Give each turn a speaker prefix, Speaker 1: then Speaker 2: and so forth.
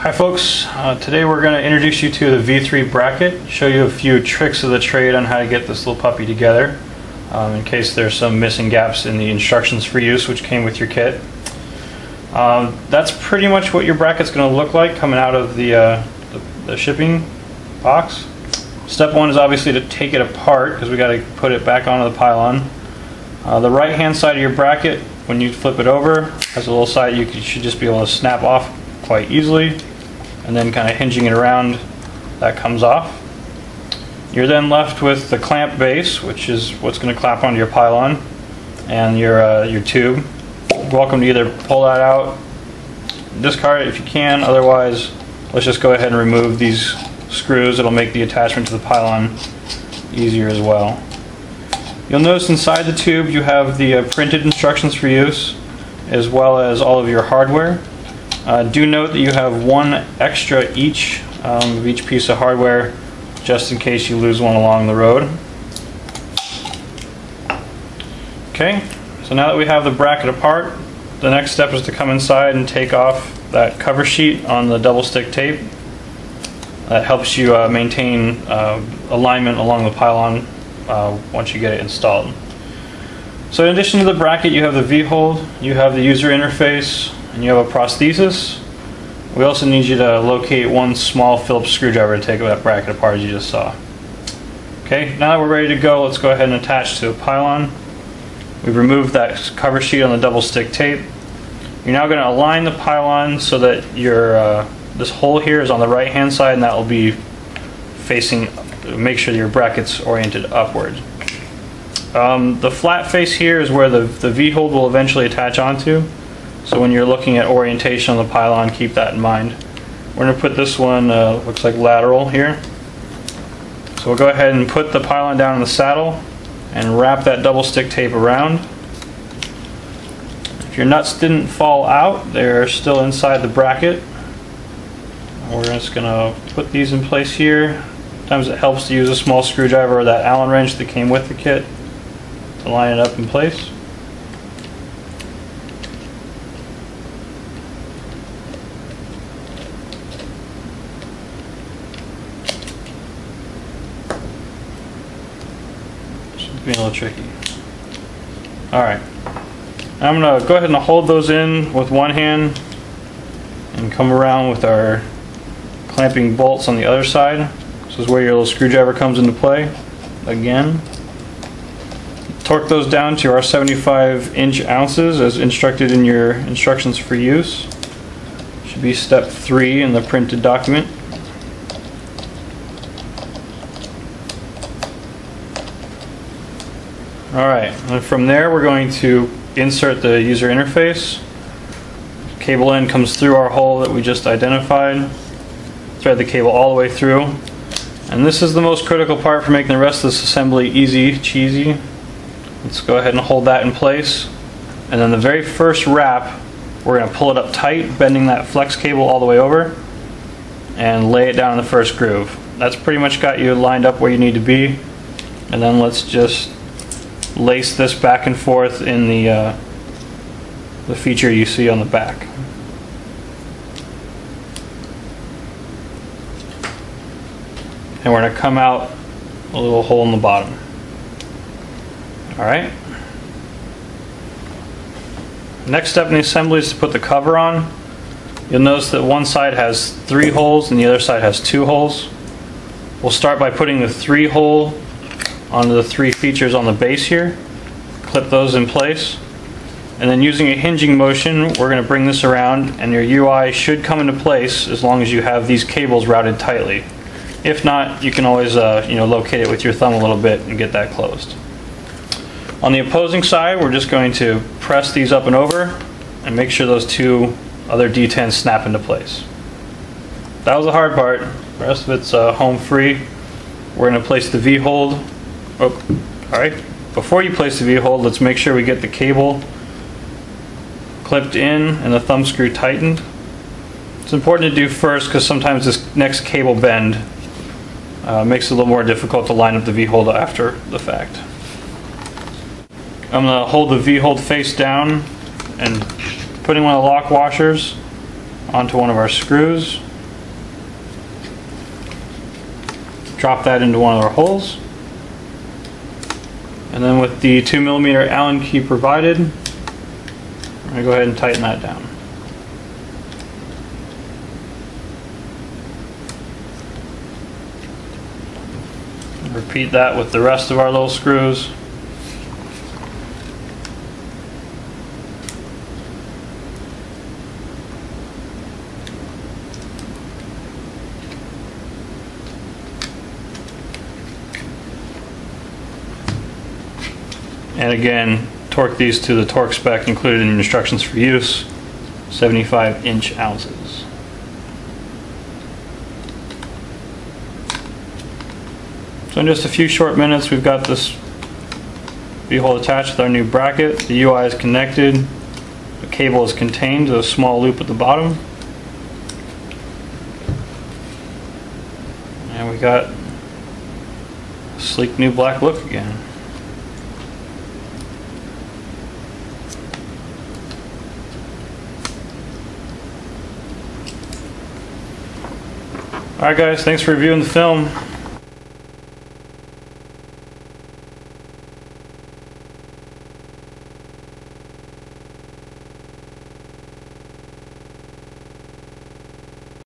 Speaker 1: Hi folks, today we're going to introduce you to the V3 bracket, show you a few tricks of the trade on how to get this little puppy together, in case there's some missing gaps in the instructions for use which came with your kit. That's pretty much what your bracket's going to look like coming out of the shipping box. Step one is obviously to take it apart because we got to put it back onto the pylon. The right hand side of your bracket, when you flip it over, has a little side you should just be able to snap off quite easily, and then kind of hinging it around, that comes off. You're then left with the clamp base, which is what's going to clamp onto your pylon, and your tube. You're welcome to either pull that out, discard it if you can, otherwise let's just go ahead and remove these screws. It'll make the attachment to the pylon easier as well. You'll notice inside the tube you have the printed instructions for use, as well as all of your hardware. Do note that you have one extra each of each piece of hardware, just in case you lose one along the road. Okay, so now that we have the bracket apart, the next step is to come inside and take off that cover sheet on the double stick tape. That helps you maintain alignment along the pylon once you get it installed. So in addition to the bracket, you have the V-hold, you have the user interface, and you have a prosthesis. We also need you to locate one small Phillips screwdriver to take that bracket apart, as you just saw. Okay, now that we're ready to go, let's go ahead and attach to the pylon. We've removed that cover sheet on the double stick tape. You're now going to align the pylon so that your this hole here is on the right hand side, and that will be facing, make sure your bracket's oriented upward. The flat face here is where the V-hold will eventually attach onto. So when you're looking at orientation on the pylon, keep that in mind. We're going to put this one, looks like lateral here. So we'll go ahead and put the pylon down in the saddle and wrap that double stick tape around. If your nuts didn't fall out, they're still inside the bracket. We're just going to put these in place here. Sometimes it helps to use a small screwdriver or that Allen wrench that came with the kit to line it up in place. Being a little tricky. Alright, I'm going to go ahead and hold those in with one hand and come around with our clamping bolts on the other side. This is where your little screwdriver comes into play. Again, torque those down to our 75 ounces as instructed in your instructions for use. Should be step 3 in the printed document. Alright, and from there we're going to insert the user interface. Cable end comes through our hole that we just identified. Thread the cable all the way through. And this is the most critical part for making the rest of this assembly easy, cheesy. Let's go ahead and hold that in place. And then the very first wrap, we're going to pull it up tight, bending that flex cable all the way over, and lay it down in the first groove. That's pretty much got you lined up where you need to be. And then let's just lace this back and forth in the feature you see on the back. And we're going to come out a little hole in the bottom. Alright. Next step in the assembly is to put the cover on. You'll notice that one side has 3 holes and the other side has 2 holes. We'll start by putting the 3 hole onto the 3 features on the base here. Clip those in place. And then using a hinging motion, we're going to bring this around, and your UI should come into place as long as you have these cables routed tightly. If not, you can always locate it with your thumb a little bit and get that closed. On the opposing side, we're just going to press these up and over and make sure those 2 other D10s snap into place. That was the hard part. The rest of it's home free. We're going to place the V-hold. Alright, before you place the V-hold, let's make sure we get the cable clipped in and the thumb screw tightened. It's important to do first because sometimes this next cable bend makes it a little more difficult to line up the V-hold after the fact. I'm going to hold the V-hold face down and putting one of the lock washers onto one of our screws. drop that into one of our holes. And then with the 2mm Allen key provided, I'm going to go ahead and tighten that down. Repeat that with the rest of our little screws. And again, torque these to the torque spec included in the instructions for use, 75 inch-ounces. So in just a few short minutes, we've got this V-hole attached with our new bracket. The UI is connected. The cable is contained to a small loop at the bottom. And we got a sleek new black look again. Alright guys, thanks for reviewing the film.